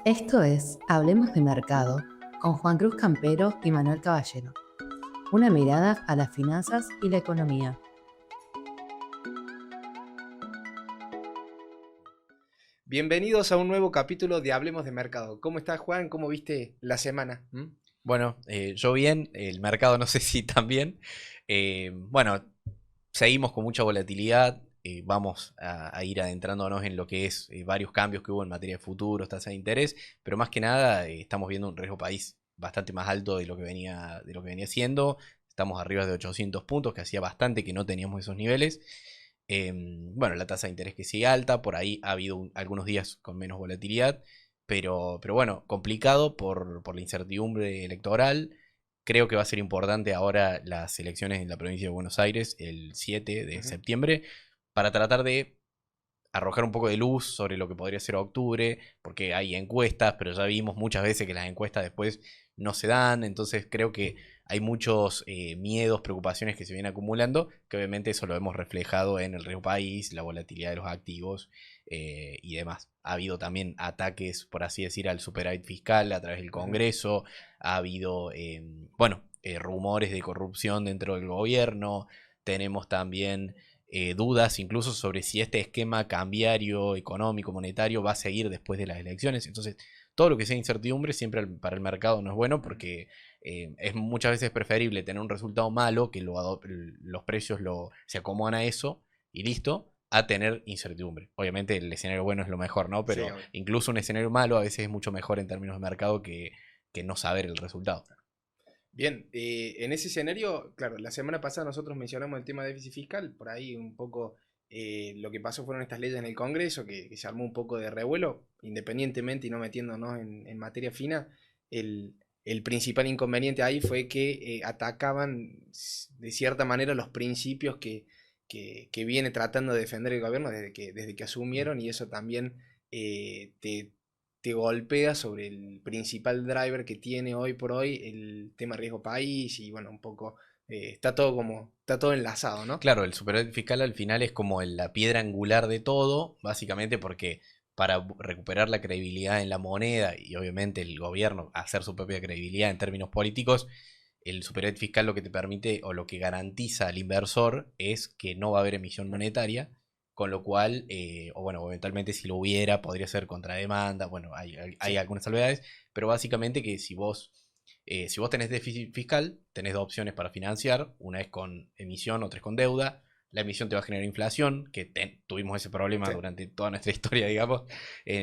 Esto es Hablemos de Mercado con Juan Cruz Campero y Manuel Caballero. Una mirada a las finanzas y la economía. Bienvenidos a un nuevo capítulo de Hablemos de Mercado. ¿Cómo estás, Juan? ¿Cómo viste la semana? Bueno, yo bien, el mercado no sé si también. Bueno, seguimos con mucha volatilidad. Vamos a ir adentrándonos en lo que es varios cambios que hubo en materia de futuros, tasa de interés, pero más que nada estamos viendo un riesgo país bastante más alto de lo que venía siendo. Estamos arriba de 800 puntos, que hacía bastante que no teníamos esos niveles. Bueno, la tasa de interés que sigue alta, por ahí ha habido algunos días con menos volatilidad, pero bueno, complicado por la incertidumbre electoral. Creo que va a ser importante ahora las elecciones en la provincia de Buenos Aires el 7 de Ujú. septiembre para tratar de arrojar un poco de luz sobre lo que podría ser octubre, porque hay encuestas, pero ya vimos muchas veces que las encuestas después no se dan, entonces creo que hay muchos miedos, preocupaciones que se vienen acumulando, que obviamente eso lo hemos reflejado en el riesgo país, la volatilidad de los activos y demás. Ha habido también ataques, por así decir, al superávit fiscal a través del Ujú. Congreso, ha habido, bueno, rumores de corrupción dentro del gobierno, tenemos también dudas incluso sobre si este esquema cambiario, económico, monetario va a seguir después de las elecciones. Entonces, todo lo que sea incertidumbre siempre para el mercado no es bueno porque es muchas veces preferible tener un resultado malo que los precios se acomodan a eso y listo, a tener incertidumbre. Obviamente el escenario bueno es lo mejor, ¿no? Sí, Pero obvio. incluso un escenario malo a veces es mucho mejor en términos de mercado que no saber el resultado. Bien, en ese escenario, claro, la semana pasada nosotros mencionamos el tema de déficit fiscal, por ahí un poco lo que pasó fueron estas leyes en el Congreso, que se armó un poco de revuelo, independientemente y no metiéndonos en materia fina, el, el principal inconveniente ahí fue que atacaban de cierta manera los principios que viene tratando de defender el gobierno desde que asumieron y eso también te golpea sobre el principal driver que tiene hoy por hoy el tema riesgo país y bueno, un poco está todo enlazado, ¿no? Claro, el superávit fiscal al final es como la piedra angular de todo, básicamente porque para recuperar la credibilidad en la moneda y obviamente el gobierno hacer su propia credibilidad en términos políticos, el superávit fiscal lo que te permite o lo que garantiza al inversor es que no va a haber emisión monetaria, con lo cual, o bueno, eventualmente si lo hubiera, podría ser contrademanda, bueno, hay Sí. algunas salvedades, pero básicamente que si vos tenés déficit fiscal, tenés dos opciones para financiar. Una es con emisión, otra es con deuda. La emisión te va a generar inflación, que tuvimos ese problema Sí. durante toda nuestra historia, digamos,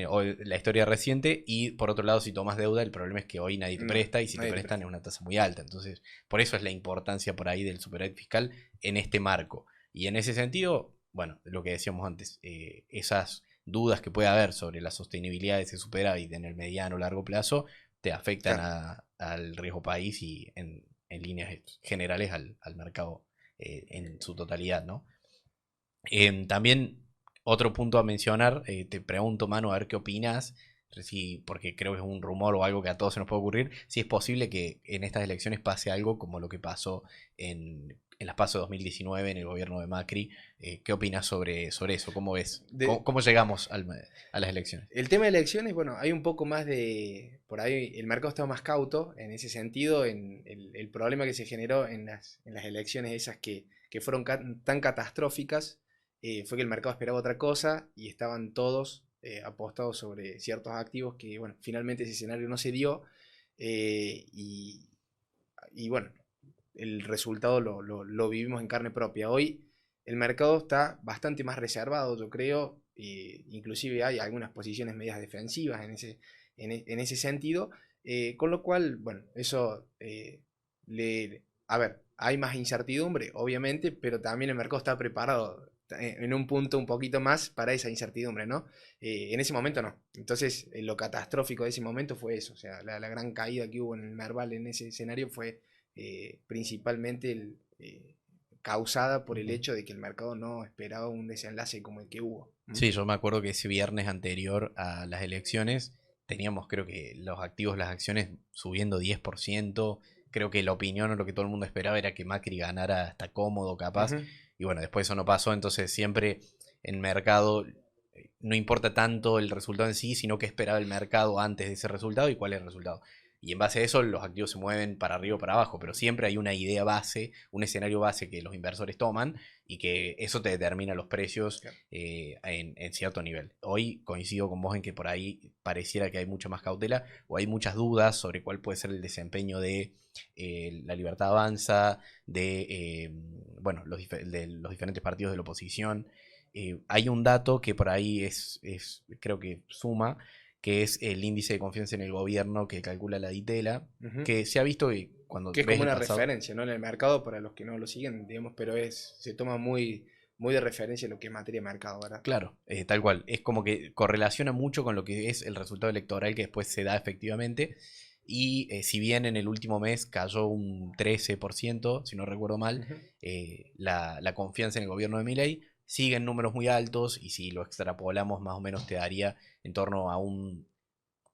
o la historia reciente. Y por otro lado, si tomas deuda, el problema es que hoy nadie te No, presta y si te nadie te prestan presta. es una tasa muy alta. Entonces, por eso es la importancia por ahí del superávit fiscal en este marco. Y en ese sentido, bueno, lo que decíamos antes, esas dudas que puede haber sobre la sostenibilidad de ese superávit en el mediano o largo plazo te afectan Claro. al riesgo país y en líneas generales al mercado en su totalidad, ¿no? También otro punto a mencionar, te pregunto, Manu, a ver qué opinas, si, porque creo que es un rumor o algo que a todos se nos puede ocurrir, si es posible que en estas elecciones pase algo como lo que pasó en las PASO 2019 en el gobierno de Macri. ¿Qué opinas sobre eso? ¿Cómo ves? ¿Cómo, De, cómo llegamos a las elecciones? el tema de elecciones, bueno, hay un poco más de, por ahí el mercado está más cauto en ese sentido, en el problema que se generó en las elecciones esas que fueron tan catastróficas, fue que el mercado esperaba otra cosa y estaban todos apostados sobre ciertos activos que, bueno, finalmente ese escenario no se dio eh, y, y bueno, el resultado lo vivimos en carne propia. Hoy el mercado está bastante más reservado, yo creo, inclusive hay algunas posiciones medias defensivas en ese sentido, con lo cual, bueno, eso a ver, hay más incertidumbre, obviamente, pero también el mercado está preparado en un punto un poquito más para esa incertidumbre, ¿no? En ese momento no. Entonces, lo catastrófico de ese momento fue eso, o sea, la gran caída que hubo en el Merval en ese escenario fue principalmente causada por el Ujú. hecho de que el mercado no esperaba un desenlace como el que hubo. ¿Mm? Sí, yo me acuerdo que ese viernes anterior a las elecciones teníamos, creo que los activos, las acciones subiendo 10%. Creo que la opinión o lo que todo el mundo esperaba era que Macri ganara hasta cómodo, capaz. Ujú. Y bueno, después eso no pasó, entonces siempre en mercado no importa tanto el resultado en sí, sino qué esperaba el mercado antes de ese resultado y cuál es el resultado. Y en base a eso los activos se mueven para arriba o para abajo, pero siempre hay una idea base, un escenario base que los inversores toman y que eso te determina los precios en cierto nivel. Hoy coincido con vos en que por ahí pareciera que hay mucha más cautela o hay muchas dudas sobre cuál puede ser el desempeño de la Libertad Avanza, de bueno, de los diferentes partidos de la oposición. Hay un dato que por ahí creo que suma, que es el índice de confianza en el gobierno que calcula la Ditela, que se ha visto que cuando Que es ves como el una pasado, referencia, ¿no? En el mercado, para los que no lo siguen, digamos, pero se toma muy, muy de referencia lo que es materia de mercado, ¿verdad? claro, tal cual, es como que correlaciona mucho con lo que es el resultado electoral que después se da efectivamente. Y si bien en el último mes cayó un 13%, si no recuerdo mal, Ujú. la confianza en el gobierno de Milei sigue en números muy altos y si lo extrapolamos más o menos te daría en torno a un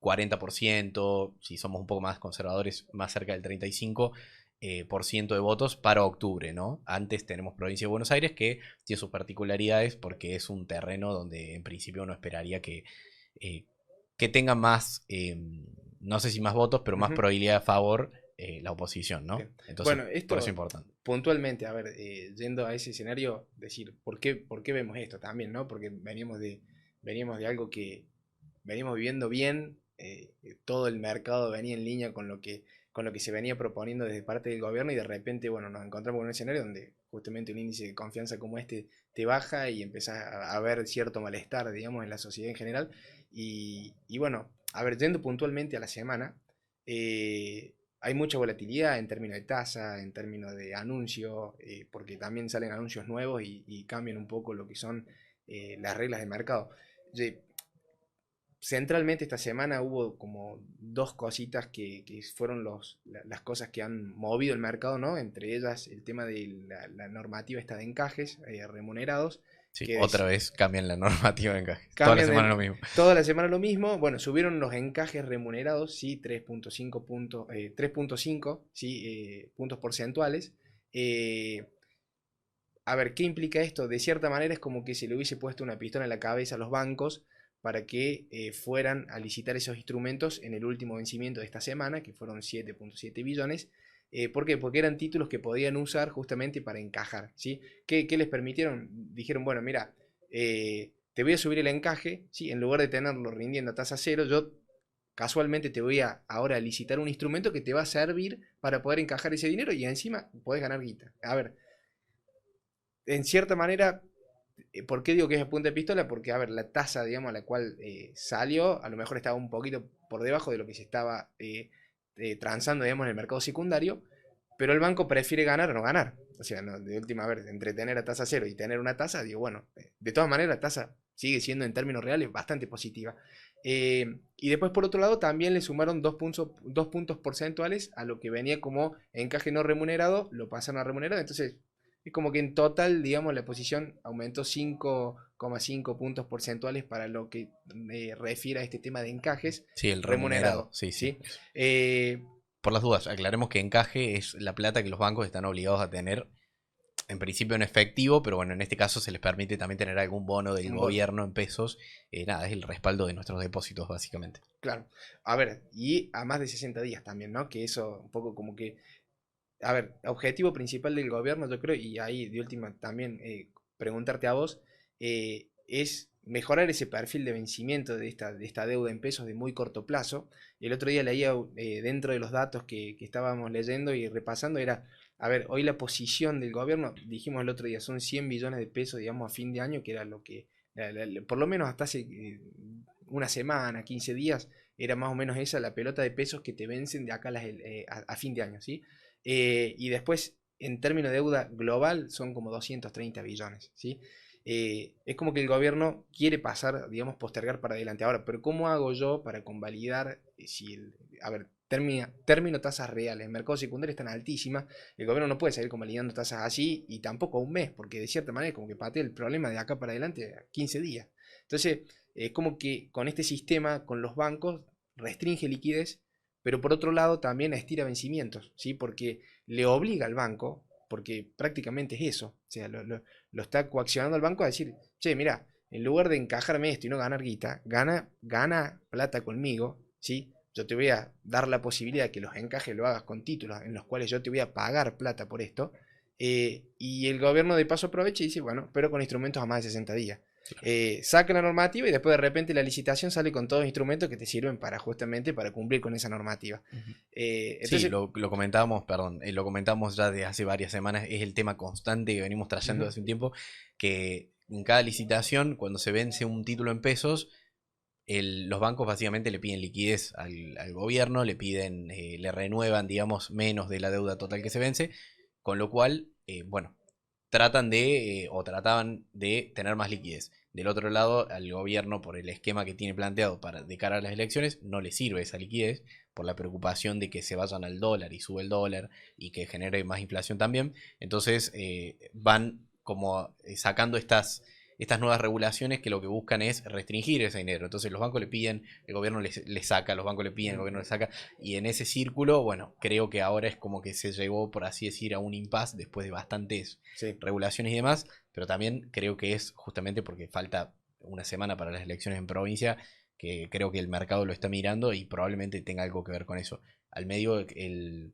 40%, si somos un poco más conservadores, más cerca del 35% por ciento de votos para octubre, ¿no? Antes tenemos provincia de Buenos Aires que tiene sus particularidades porque es un terreno donde en principio uno esperaría eh, que tenga más, no sé si más votos, pero más Ujú. probabilidad a favor la oposición, ¿no? Bien. Entonces, Bueno, por eso es esto importante. puntualmente, a ver, yendo a ese escenario, decir, ¿por qué vemos esto también, ¿no? Porque veníamos de algo que venimos viviendo bien, todo el mercado venía en línea con lo que se venía proponiendo desde parte del gobierno y de repente, bueno, nos encontramos en un escenario donde justamente un índice de confianza como este te baja y empezás a ver cierto malestar, digamos, en la sociedad en general. Y bueno, a ver, yendo puntualmente a la semana, hay mucha volatilidad en términos de tasa, en términos de anuncio, porque también salen anuncios nuevos y cambian un poco lo que son las reglas de mercado. Centralmente esta semana hubo como dos cositas que fueron las cosas que han movido el mercado, ¿no? Entre ellas el tema de la normativa esta de encajes remunerados, Sí, que otra vez cambian la normativa de encaje. Toda la cambian semana lo mismo. toda la semana lo mismo. Bueno, subieron los encajes remunerados, sí, 3.5 puntos, 3.5, sí, puntos porcentuales. Eh, a ver, ¿qué implica esto? De cierta manera es como que se le hubiese puesto una pistola en la cabeza a los bancos para que fueran a licitar esos instrumentos en el último vencimiento de esta semana, que fueron 7.7 billones. ¿Por qué? Porque eran títulos que podían usar justamente para encajar, ¿sí? ¿Qué les permitieron? Dijeron, bueno, mira, te voy a subir el encaje, ¿sí? En lugar de tenerlo rindiendo a tasa cero, yo casualmente te voy a ahora licitar un instrumento que te va a servir para poder encajar ese dinero y encima podés ganar guita. A ver, en cierta manera, ¿por qué digo que es a punta de pistola? Porque, a ver, la tasa, digamos, a la cual salió, a lo mejor estaba un poquito por debajo de lo que se estaba transando, digamos, en el mercado secundario, pero el banco prefiere ganar o no ganar. O sea, no, de última vez, entre tener a tasa cero y tener una tasa, digo, bueno, de todas maneras la tasa sigue siendo en términos reales bastante positiva. Y después, por otro lado, también le sumaron 2 puntos porcentuales a lo que venía como encaje no remunerado, lo pasaron a remunerado, entonces es como que en total, digamos, la posición aumentó 5,5 puntos porcentuales para lo que refiere a este tema de encajes Sí, el remunerado, remunerado, sí, sí. ¿sí? Eh, Por las dudas, aclaremos que encaje es la plata que los bancos están obligados a tener, en principio en efectivo, pero bueno, en este caso se les permite también tener algún bono del un bono, gobierno en pesos. Nada, es el respaldo de nuestros depósitos, básicamente. claro. A ver, y a más de 60 días también, ¿no? Que eso un poco como que a ver, objetivo principal del gobierno, yo creo, y ahí de última también preguntarte a vos, es mejorar ese perfil de vencimiento de esta deuda en pesos de muy corto plazo. El otro día leía dentro de los datos que estábamos leyendo y repasando, era, a ver, hoy la posición del gobierno, dijimos el otro día, son 100 billones de pesos, digamos, a fin de año, que era lo que, por lo menos hasta hace una semana, 15 días, era más o menos esa la pelota de pesos que te vencen de acá a fin de año, ¿sí? Y después, en términos de deuda global, son como 230 billones, ¿sí? Es como que el gobierno quiere pasar, digamos, postergar para adelante. Ahora, pero ¿cómo hago yo para convalidar si a ver, término tasas reales, el mercado secundario están altísimas, el gobierno no puede seguir convalidando tasas así y tampoco a un mes, porque de cierta manera como que patea el problema de acá para adelante a 15 días. Entonces, es como que con este sistema, con los bancos, restringe liquidez, pero por otro lado también estira vencimientos, ¿sí? Porque le obliga al banco, porque prácticamente es eso, o sea, lo está coaccionando al banco a decir, che, mira, en lugar de encajarme esto y no ganar guita, gana plata conmigo, ¿sí? Yo te voy a dar la posibilidad de que los encajes lo hagas con títulos en los cuales yo te voy a pagar plata por esto. Y el gobierno de paso aprovecha y dice, bueno, pero con instrumentos a más de 60 días. Saca la normativa y después de repente la licitación sale con todos los instrumentos que te sirven para justamente para cumplir con esa normativa. Entonces, Sí, lo comentábamos, perdón, lo comentamos ya de hace varias semanas, es el tema constante que venimos trayendo hace un tiempo, que en cada licitación, cuando se vence un título en pesos, los bancos básicamente le piden liquidez al gobierno, le renuevan, digamos, menos de la deuda total que se vence, con lo cual, bueno, trataban de tener más liquidez. Del otro lado, al gobierno, por el esquema que tiene planteado de cara a las elecciones, no le sirve esa liquidez, por la preocupación de que se vayan al dólar y sube el dólar y que genere más inflación también. Entonces, van como sacando estas nuevas regulaciones que lo que buscan es restringir ese dinero. Entonces los bancos le piden, el gobierno les saca, los bancos le piden, el gobierno le saca. Y en ese círculo, bueno, creo que ahora es como que se llegó, por así decir, a un impasse después de bastantes regulaciones y demás. Pero también creo que es justamente porque falta una semana para las elecciones en provincia, que creo que el mercado lo está mirando y probablemente tenga algo que ver con eso. Al medio,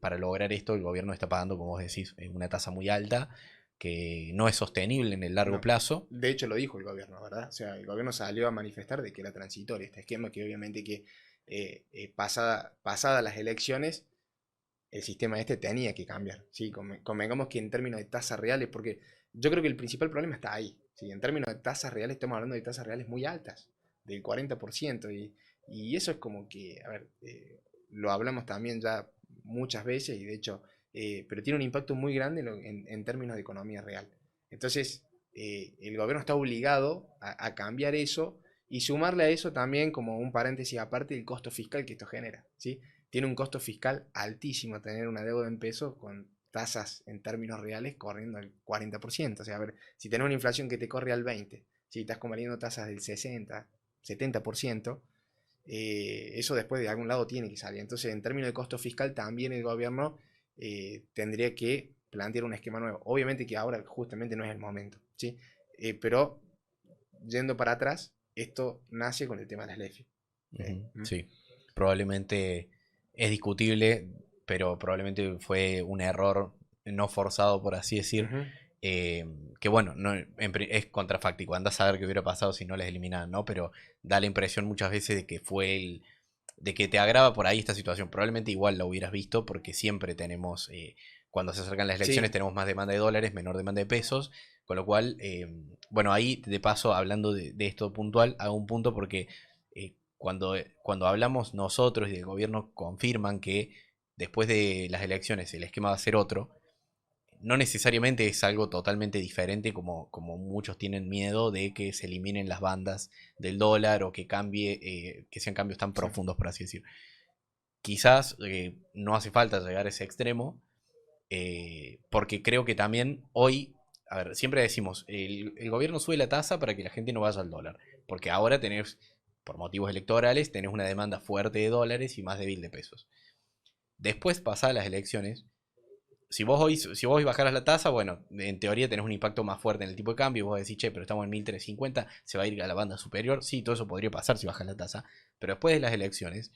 para lograr esto, el gobierno está pagando, como vos decís, una tasa muy alta, que no es sostenible en el largo plazo. De hecho lo dijo el gobierno, ¿verdad? O sea, el gobierno salió a manifestar de que era transitorio este esquema, que obviamente que pasada las elecciones el sistema este tenía que cambiar, ¿sí? Convengamos que en términos de tasas reales, porque yo creo que el principal problema está ahí, ¿sí? En términos de tasas reales estamos hablando de tasas reales muy altas, del 40%, y eso es como que, a ver, lo hablamos también ya muchas veces, y de hecho pero tiene un impacto muy grande en términos de economía real. Entonces, el gobierno está obligado a cambiar eso y sumarle a eso también, como un paréntesis aparte, el costo fiscal que esto genera, ¿sí? Tiene un costo fiscal altísimo tener una deuda en pesos con tasas en términos reales corriendo al 40%. O sea, a ver, si tenés una inflación que te corre al 20%, si estás convaliendo tasas del 60, 70%, eso después de algún lado tiene que salir. Entonces, en términos de costo fiscal, también el gobierno tendría que plantear un esquema nuevo. Obviamente que ahora justamente no es el momento, ¿sí? Pero yendo para atrás, esto nace con el tema de las LEFI. Sí, probablemente es discutible, pero probablemente fue un error no forzado, por así decir. Que bueno, no, es contrafáctico. Andás a ver qué hubiera pasado si no les eliminaban, ¿no? Pero da la impresión muchas veces de que de que te agrava por ahí esta situación. Probablemente igual la hubieras visto porque siempre tenemos, cuando se acercan las elecciones, tenemos más demanda de dólares, menor demanda de pesos. Con lo cual, bueno, ahí de paso, hablando de esto puntual, hago un punto porque cuando hablamos nosotros y el gobierno confirman que después de las elecciones el esquema va a ser otro, no necesariamente es algo totalmente diferente como muchos tienen miedo de que se eliminen las bandas del dólar o que cambie, que sean cambios tan profundos, por así decir. Quizás no hace falta llegar a ese extremo, porque creo que también hoy, a ver, siempre decimos, el gobierno sube la tasa para que la gente no vaya al dólar, porque ahora tenés, por motivos electorales, tenés una demanda fuerte de dólares y más débil de pesos. Después, pasadas las elecciones, si vos hoy bajaras la tasa, bueno, en teoría tenés un impacto más fuerte en el tipo de cambio. Vos decís, che, pero estamos en 1350, se va a ir a la banda superior. Sí, todo eso podría pasar si bajas la tasa. Pero después de las elecciones,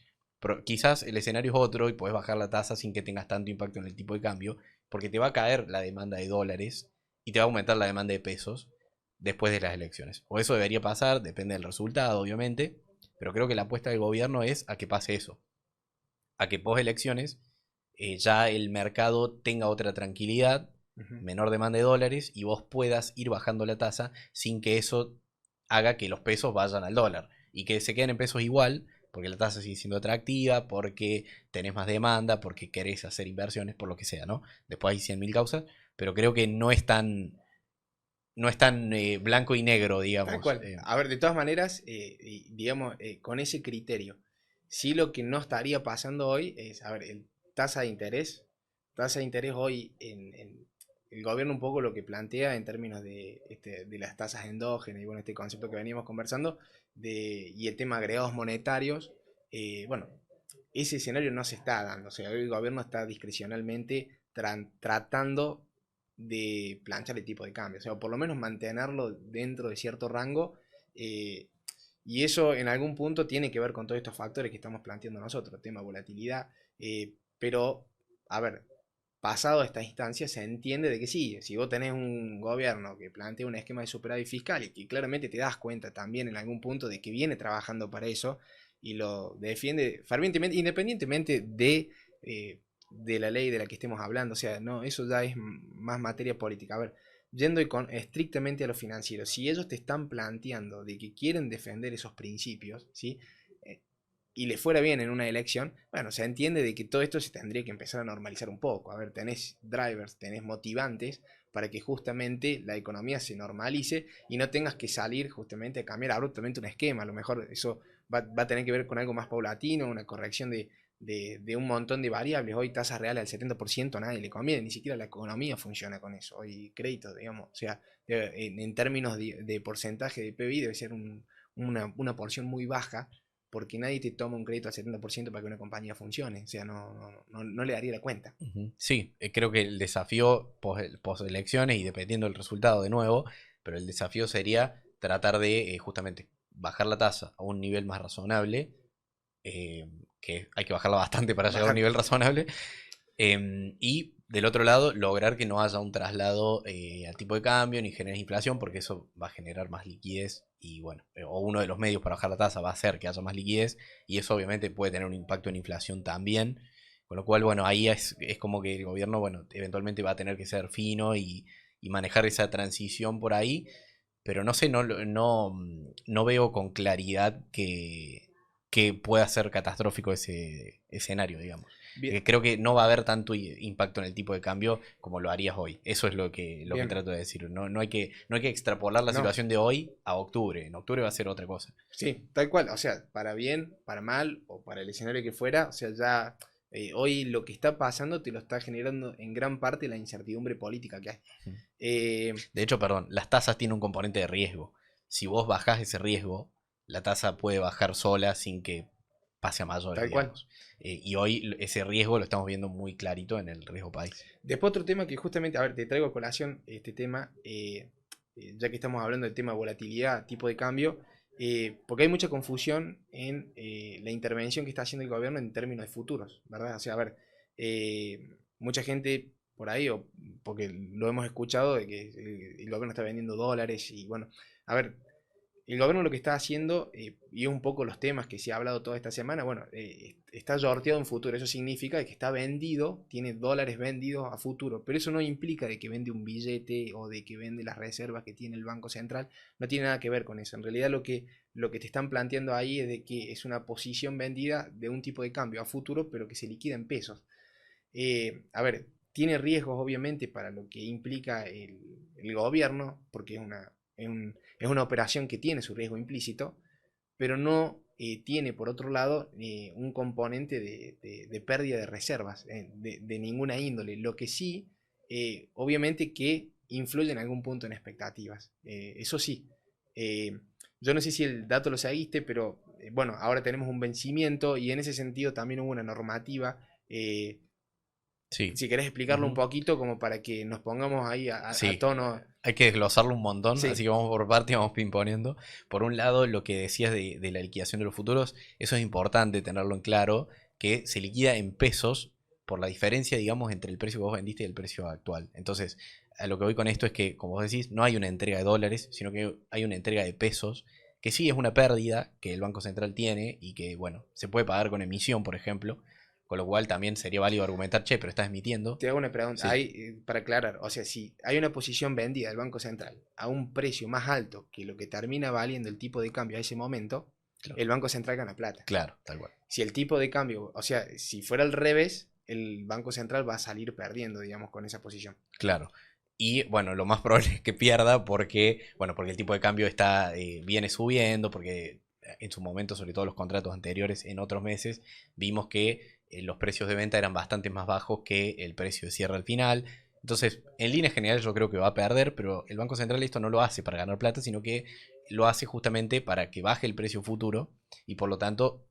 quizás el escenario es otro y podés bajar la tasa sin que tengas tanto impacto en el tipo de cambio, porque te va a caer la demanda de dólares y te va a aumentar la demanda de pesos después de las elecciones. O eso debería pasar, depende del resultado, obviamente. Pero creo que la apuesta del gobierno es a que pase eso. A que post elecciones ya el mercado tenga otra tranquilidad, menor demanda de dólares y vos puedas ir bajando la tasa sin que eso haga que los pesos vayan al dólar y que se queden en pesos igual, porque la tasa sigue siendo atractiva, porque tenés más demanda, porque querés hacer inversiones, por lo que sea, ¿no? Después hay 100.000 causas, pero creo que no es tan blanco y negro, digamos. Tal cual. A ver, de todas maneras, digamos, con ese criterio, sí lo que no estaría pasando hoy es, a ver, tasa de interés hoy el gobierno un poco lo que plantea en términos de las tasas endógenas y bueno, este concepto que veníamos conversando y el tema de agregados monetarios, bueno, ese escenario no se está dando, o sea, hoy el gobierno está discrecionalmente tratando de planchar el tipo de cambio, o sea, por lo menos mantenerlo dentro de cierto rango Y eso en algún punto tiene que ver con todos estos factores que estamos planteando nosotros, tema volatilidad, pero, a ver, pasado esta instancia se entiende de que sí, si vos tenés un gobierno que plantea un esquema de superávit fiscal y que claramente te das cuenta también en algún punto de que viene trabajando para eso y lo defiende fervientemente, independientemente de la ley de la que estemos hablando, o sea, no, eso ya es más materia política. A ver, yendo estrictamente a lo financiero, si ellos te están planteando de que quieren defender esos principios, ¿sí? Y le fuera bien en una elección, bueno, se entiende de que todo esto se tendría que empezar a normalizar un poco. A ver, tenés drivers, tenés motivantes para que justamente la economía se normalice y no tengas que salir justamente a cambiar abruptamente un esquema. A lo mejor eso va a tener que ver con algo más paulatino, una corrección de un montón de variables. Hoy tasas reales al 70% a nadie le conviene, ni siquiera la economía funciona con eso. Hoy crédito, digamos, o sea, en términos de porcentaje de PBI debe ser una porción muy baja, porque nadie te toma un crédito al 70% para que una compañía funcione. O sea, no le daría la cuenta. Sí, creo que el desafío post elecciones y dependiendo del resultado de nuevo, pero el desafío sería tratar de justamente bajar la tasa a un nivel más razonable, que hay que bajarla bastante para llegar a un nivel razonable, y del otro lado lograr que no haya un traslado al tipo de cambio ni genere inflación, porque eso va a generar más liquidez y bueno, o uno de los medios para bajar la tasa va a ser que haya más liquidez y eso obviamente puede tener un impacto en inflación también, con lo cual bueno, ahí es como que el gobierno bueno, eventualmente va a tener que ser fino y manejar esa transición por ahí, pero no sé, no veo con claridad que pueda ser catastrófico ese escenario, digamos. Creo que no va a haber tanto impacto en el tipo de cambio como lo harías hoy. Eso es lo que trato de decir. No hay que extrapolar la situación de hoy a octubre. En octubre va a ser otra cosa. Sí, tal cual. O sea, para bien, para mal o para el escenario que fuera, o sea, ya hoy lo que está pasando te lo está generando en gran parte la incertidumbre política que hay. De hecho, perdón, las tasas tienen un componente de riesgo. Si vos bajás ese riesgo, la tasa puede bajar sola sin que pase a mayores, tal cual. Y hoy ese riesgo lo estamos viendo muy clarito en el riesgo país. Después otro tema que justamente, a ver, te traigo a colación este tema, ya que estamos hablando del tema volatilidad, tipo de cambio, porque hay mucha confusión en la intervención que está haciendo el gobierno en términos de futuros, ¿verdad? O sea, a ver, mucha gente por ahí, o porque lo hemos escuchado, de que el gobierno está vendiendo dólares y bueno, a ver, el gobierno lo que está haciendo, y es un poco los temas que se ha hablado toda esta semana, bueno, está sorteado en futuro. Eso significa que está vendido, tiene dólares vendidos a futuro, pero eso no implica de que vende un billete o de que vende las reservas que tiene el Banco Central, no tiene nada que ver con eso. En realidad lo que te están planteando ahí es de que es una posición vendida de un tipo de cambio a futuro, pero que se liquida en pesos. A ver, tiene riesgos obviamente para lo que implica el gobierno, porque es una operación que tiene su riesgo implícito, pero no tiene por otro lado un componente de pérdida de reservas de ninguna índole, lo que sí, obviamente que influye en algún punto en expectativas, eso sí. Yo no sé si el dato lo seguiste, pero bueno, ahora tenemos un vencimiento y en ese sentido también hubo una normativa. Sí. Si querés explicarlo un poquito como para que nos pongamos ahí a tono. Hay que desglosarlo un montón, Sí. así que vamos por parte y vamos pimponeando. Por un lado, lo que decías de la liquidación de los futuros, eso es importante tenerlo en claro, que se liquida en pesos por la diferencia, digamos, entre el precio que vos vendiste y el precio actual. Entonces, a lo que voy con esto es que, como vos decís, no hay una entrega de dólares, sino que hay una entrega de pesos, que sí es una pérdida que el Banco Central tiene y que, bueno, se puede pagar con emisión, por ejemplo. Con lo cual también sería válido argumentar, che, pero estás emitiendo. Te hago una pregunta, Sí. para aclarar, o sea, si hay una posición vendida del Banco Central a un precio más alto que lo que termina valiendo el tipo de cambio a ese momento, claro, el Banco Central gana plata. Claro, tal cual. Si el tipo de cambio, o sea, si fuera al revés, el Banco Central va a salir perdiendo, digamos, con esa posición. Claro. Y bueno, lo más probable es que pierda porque el tipo de cambio viene subiendo, porque en su momento, sobre todo los contratos anteriores, en otros meses, vimos que los precios de venta eran bastante más bajos que el precio de cierre al final. Entonces, en líneas generales yo creo que va a perder, pero el Banco Central esto no lo hace para ganar plata, sino que lo hace justamente para que baje el precio futuro y por lo tanto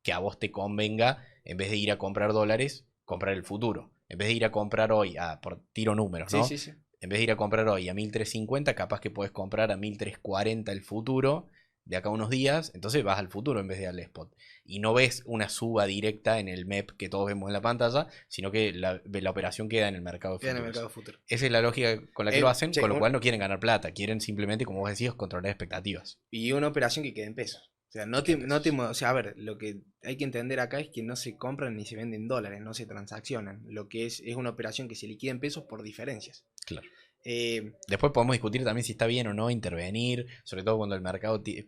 que a vos te convenga, en vez de ir a comprar dólares, comprar el futuro. En vez de ir a comprar hoy, por tiro números, ¿no? Sí. En vez de ir a comprar hoy a 1350, capaz que puedes comprar a 1340 el futuro de acá a unos días, entonces vas al futuro en vez de al spot. Y no ves una suba directa en el MEP que todos vemos en la pantalla, sino que la operación queda en el mercado de Queda en el futuros. mercado futuro. Esa es la lógica con la que lo hacen, Che, con lo cual no quieren ganar plata, quieren simplemente, como vos decías, controlar expectativas. y una operación que quede en pesos. O sea, o sea, a ver, lo que hay que entender acá es que no se compran ni se venden dólares, no se transaccionan. Lo que es una operación que se liquida en pesos por diferencias. Claro. Eh, Después podemos discutir también si está bien o no intervenir, sobre todo cuando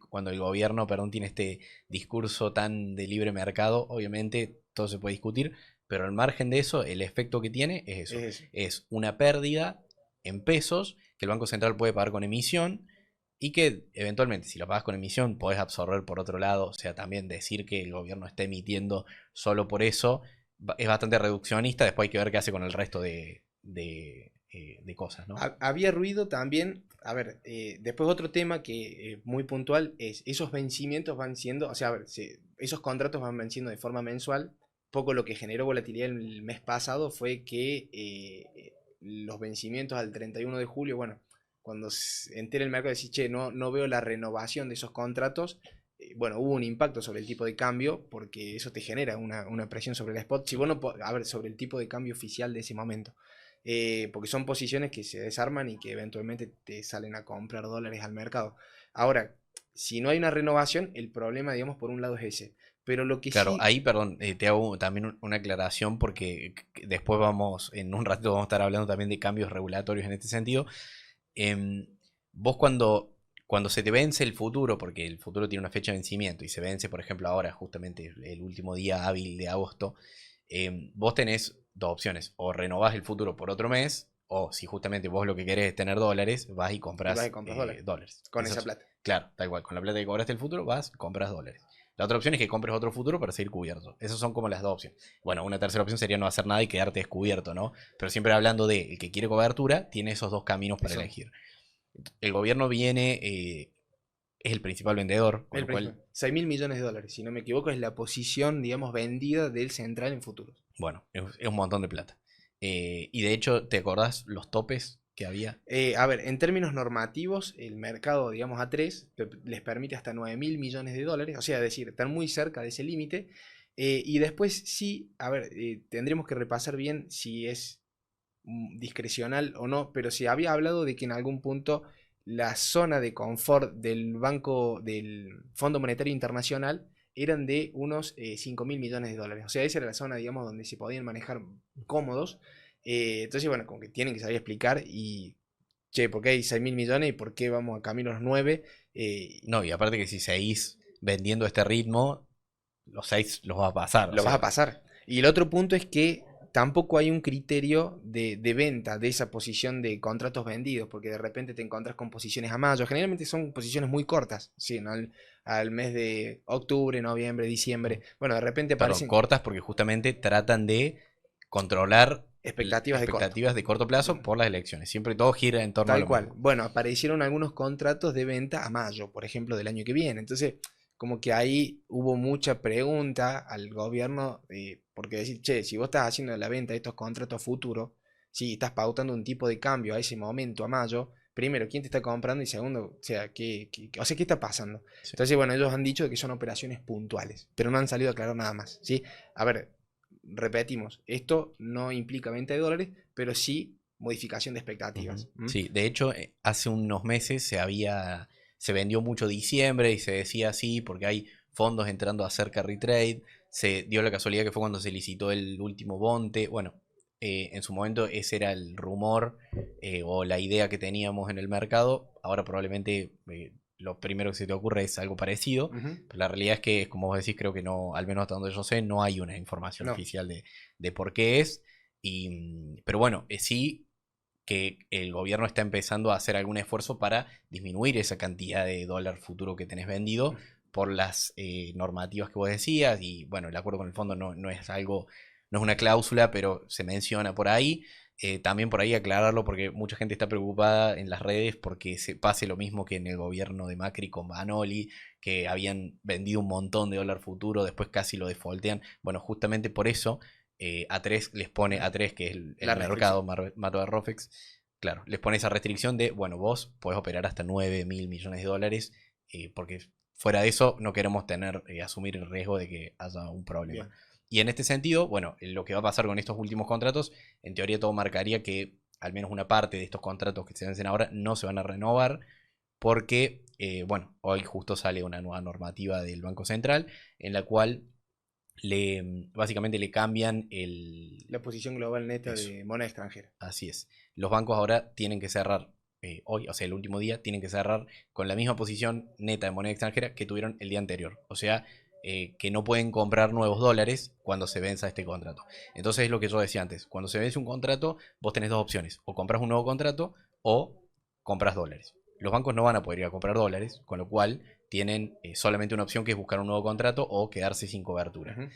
cuando el gobierno, perdón, tiene este discurso tan de libre mercado, obviamente todo se puede discutir, pero al margen de eso, el efecto que tiene es eso, es eso. es una pérdida en pesos que el Banco Central puede pagar con emisión y que eventualmente si lo pagas con emisión podés absorber por otro lado, o sea, también decir que el gobierno está emitiendo solo por eso es bastante reduccionista, después hay que ver qué hace con el resto de cosas, ¿no? Había ruido también, a ver, después otro tema que muy puntual es esos vencimientos van siendo, o sea, a ver, esos contratos van venciendo de forma mensual. Poco lo que generó volatilidad el mes pasado fue que los vencimientos al 31 de julio, bueno, cuando se entera el mercado decís, che, no veo la renovación de esos contratos. Bueno, hubo un impacto sobre el tipo de cambio porque eso te genera una presión sobre el spot. Si vos no, a ver, sobre el tipo de cambio oficial de ese momento. Porque son posiciones que se desarman y que eventualmente te salen a comprar dólares al mercado. Ahora, si no hay una renovación, el problema, digamos, por un lado es ese. Pero lo que Claro, sí... ahí, perdón, te hago también una aclaración porque después vamos, en un ratito vamos a estar hablando también de cambios regulatorios en este sentido. Em, Vos cuando se te vence el futuro, porque el futuro tiene una fecha de vencimiento y se vence, por ejemplo, ahora, justamente el último día hábil de agosto, vos tenés dos opciones, o renovás el futuro por otro mes, o si justamente vos lo que querés es tener dólares, vas y Y compras vas y compras dólares. dólares. Con esa plata. Claro, tal cual, con la plata que cobraste el futuro, vas, compras dólares. La otra opción es que compres otro futuro para seguir cubierto. Esas son como las dos opciones. Bueno, una tercera opción sería no hacer nada y quedarte descubierto, ¿no? Pero siempre hablando de el que quiere cobertura, tiene esos dos caminos para Eso. elegir. El gobierno viene, es el principal vendedor, con El lo cual, principal. 6 mil millones de dólares, si no me equivoco, es la posición, digamos, vendida del central en futuros. bueno, es un montón de plata. Y de hecho, ¿te acordás los topes que había? A ver, en términos normativos, el mercado, digamos, A3 les permite hasta 9 mil millones de dólares, o sea, es decir, están muy cerca de ese límite. Y después sí, a ver, tendremos que repasar bien si es discrecional o no, pero se había hablado de que en algún punto la zona de confort del Fondo Monetario Internacional eran de unos 5 mil millones de dólares. O sea, esa era la zona, digamos, donde se podían manejar cómodos. Entonces, bueno, como que tienen que saber explicar y, che, ¿por qué hay 6 mil millones y por qué vamos a camino a los 9? No, y aparte que si seguís vendiendo a este ritmo, los 6 los vas a pasar. Lo vas a pasar. Y el otro punto es que tampoco hay un criterio de venta de esa posición de contratos vendidos, porque de repente te encuentras con posiciones a mayo. Generalmente son posiciones muy cortas, ¿sí? ¿No? Al mes de octubre, noviembre, diciembre. Bueno, de repente Perdón, aparecen cortas porque justamente tratan de controlar expectativas de corto. expectativas de corto plazo por las elecciones. Siempre todo gira en torno a Tal lo cual. mismo. Bueno, aparecieron algunos contratos de venta a mayo, por ejemplo, del año que viene. Entonces, como que ahí hubo mucha pregunta al gobierno, porque decir, che, si vos estás haciendo la venta de estos contratos futuros, si estás pautando un tipo de cambio a ese momento, a mayo, primero, ¿quién te está comprando? Y segundo, o sea, o sea, ¿qué está pasando? Sí. Entonces, bueno, ellos han dicho que son operaciones puntuales, pero no han salido a aclarar nada más, ¿sí? A ver, repetimos, esto no implica venta de dólares, pero sí modificación de expectativas. Ujú. Sí, de hecho, hace unos meses se vendió mucho diciembre y se decía así porque hay fondos entrando a hacer carry trade. Se dio la casualidad que fue cuando se licitó el último bonte. Bueno, en su momento ese era el rumor o la idea que teníamos en el mercado. Ahora probablemente lo primero que se te ocurre es algo parecido. Pero la realidad es que, como vos decís, creo que no, al menos hasta donde yo sé, no hay una información oficial de por qué es. Pero bueno, sí que el gobierno está empezando a hacer algún esfuerzo para disminuir esa cantidad de dólar futuro que tenés vendido por las normativas que vos decías. Y bueno, el acuerdo con el fondo no es algo, no es una cláusula, pero se menciona por ahí. También por ahí aclararlo porque mucha gente está preocupada en las redes porque se pase lo mismo que en el gobierno de Macri con Banoli, que habían vendido un montón de dólar futuro, después casi lo defaultean. Bueno, justamente por eso A3 les pone, A3 que es el mercado Mato de Rofex, claro, les pone esa restricción de, bueno, vos podés operar hasta 9 mil millones de dólares porque fuera de eso no queremos asumir el riesgo de que haya un problema. Bien. Y en este sentido, bueno, lo que va a pasar con estos últimos contratos, en teoría todo marcaría que al menos una parte de estos contratos que se vencen ahora no se van a renovar porque, bueno, hoy justo sale una nueva normativa del Banco Central en la cual básicamente le cambian La posición global neta Eso. de moneda extranjera. Así es. Los bancos ahora tienen que cerrar hoy, o sea, el último día, tienen que cerrar con la misma posición neta de moneda extranjera que tuvieron el día anterior. O sea, que no pueden comprar nuevos dólares cuando se venza este contrato. Entonces es lo que yo decía antes. Cuando se vence un contrato, vos tenés dos opciones. O compras un nuevo contrato o compras dólares. Los bancos no van a poder ir a comprar dólares, con lo cual tienen solamente una opción que es buscar un nuevo contrato o quedarse sin cobertura. Ujú.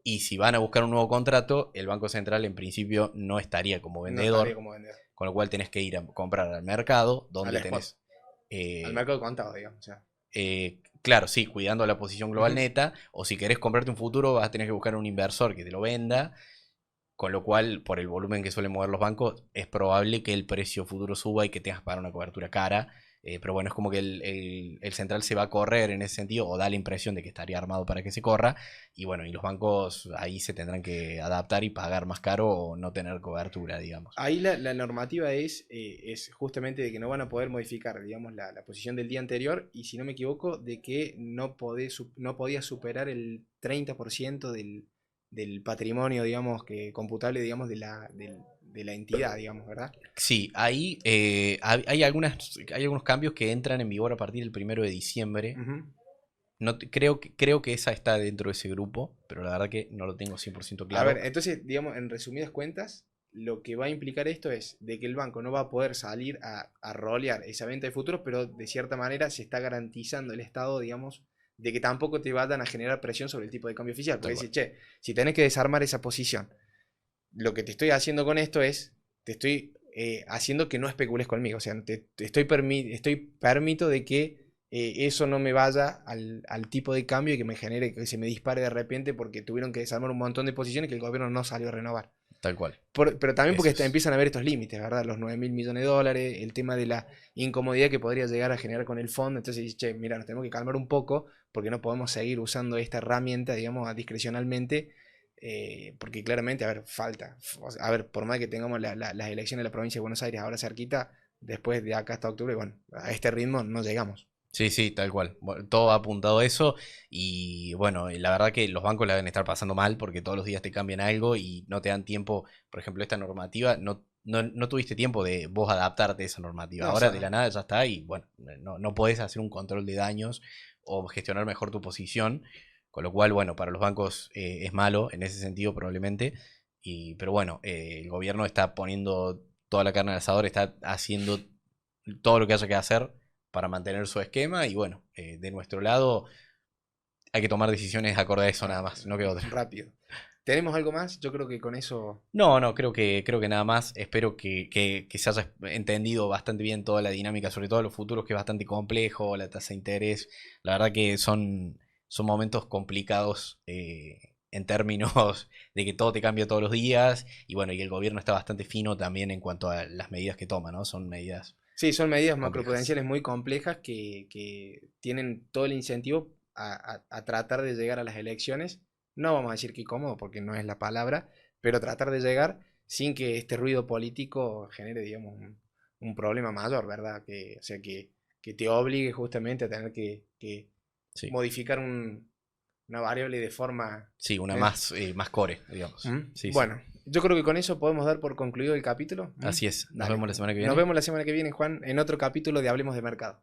Y si van a buscar un nuevo contrato, el Banco Central en principio no estaría como No vendedor, estaría como vendedor. con lo cual tenés que ir a comprar al mercado, donde Al spot. tenés... Al mercado de contado, digamos. O sea. claro, sí, cuidando la posición global Ujú. neta, o si querés comprarte un futuro vas a tener que buscar un inversor que te lo venda, con lo cual, por el volumen que suelen mover los bancos, es probable que el precio futuro suba y que tengas que pagar una cobertura cara. Pero bueno, es como que el central se va a correr en ese sentido, o da la impresión de que estaría armado para que se corra. Y bueno, y los bancos ahí se tendrán que adaptar y pagar más caro o no tener cobertura, digamos. Ahí la normativa es justamente de que no van a poder modificar, digamos, la posición del día anterior y, si no me equivoco, de que no podía superar el 30% del patrimonio, digamos, que computable, digamos, de la entidad, digamos, ¿verdad? Sí, ahí hay algunos cambios que entran en vigor a partir del 1 de diciembre. Ujú. No, creo que esa está dentro de ese grupo, pero la verdad que no lo tengo 100% A claro. ver, entonces, digamos, en resumidas cuentas, lo que va a implicar esto es de que el banco no va a poder salir a rolear esa venta de futuros, pero de cierta manera se está garantizando el Estado, digamos, de que tampoco te vayan a generar presión sobre el tipo de cambio oficial. Porque Tal decir, cual. che, si tenés que desarmar esa posición, lo que te estoy haciendo con esto es, te estoy haciendo que no especules conmigo. O sea, permito de que eso no me vaya al tipo de cambio y que me genere, que se me dispare de repente porque tuvieron que desarmar un montón de posiciones que el gobierno no salió a renovar. Tal cual. Pero también porque Eso es. empiezan a ver estos límites, ¿verdad? Los 9.000 millones de dólares, el tema de la incomodidad que podría llegar a generar con el fondo. Entonces dice, che, mira, nos tenemos que calmar un poco porque no podemos seguir usando esta herramienta, digamos, discrecionalmente. Porque claramente, a ver, falta. A ver, por más que tengamos las elecciones de la provincia de Buenos Aires ahora cerquita, después de acá hasta octubre, bueno, a este ritmo no llegamos. Sí, sí, tal cual. Bueno, todo va apuntado a eso y bueno, la verdad que los bancos la deben estar pasando mal porque todos los días te cambian algo y no te dan tiempo, por ejemplo, esta normativa, no tuviste tiempo de vos adaptarte a esa normativa. No, o Ahora de sea, la nada ya está y bueno, no podés hacer un control de daños o gestionar mejor tu posición, con lo cual, bueno, para los bancos es malo en ese sentido probablemente, pero bueno, el gobierno está poniendo toda la carne al asador, está haciendo todo lo que haya que hacer para mantener su esquema y bueno, de nuestro lado hay que tomar decisiones acorde a eso nada más, no que otra. rápido. ¿Tenemos algo más? Yo creo que con eso... No, creo que nada más. Espero que se haya entendido bastante bien toda la dinámica, sobre todo los futuros, que es bastante complejo, la tasa de interés. La verdad que son momentos complicados en términos de que todo te cambia todos los días. Y bueno, y el gobierno está bastante fino también en cuanto a las medidas que toma, ¿no? Son medidas Sí, son medidas complejas. macroprudenciales muy complejas que tienen todo el incentivo a tratar de llegar a las elecciones. No vamos a decir que cómodo, porque no es la palabra, pero tratar de llegar sin que este ruido político genere, digamos, un problema mayor, ¿verdad? O sea, que te obligue justamente a tener que Sí, modificar una variable de forma... sí, una ¿eh? más core, digamos. ¿Mm? Sí, sí. Bueno, yo creo que con eso podemos dar por concluido el capítulo. ¿Mm? Así es. Nos Dale. vemos la semana que Nos viene. vemos la semana que viene, Juan, en otro capítulo de Hablemos de Mercado.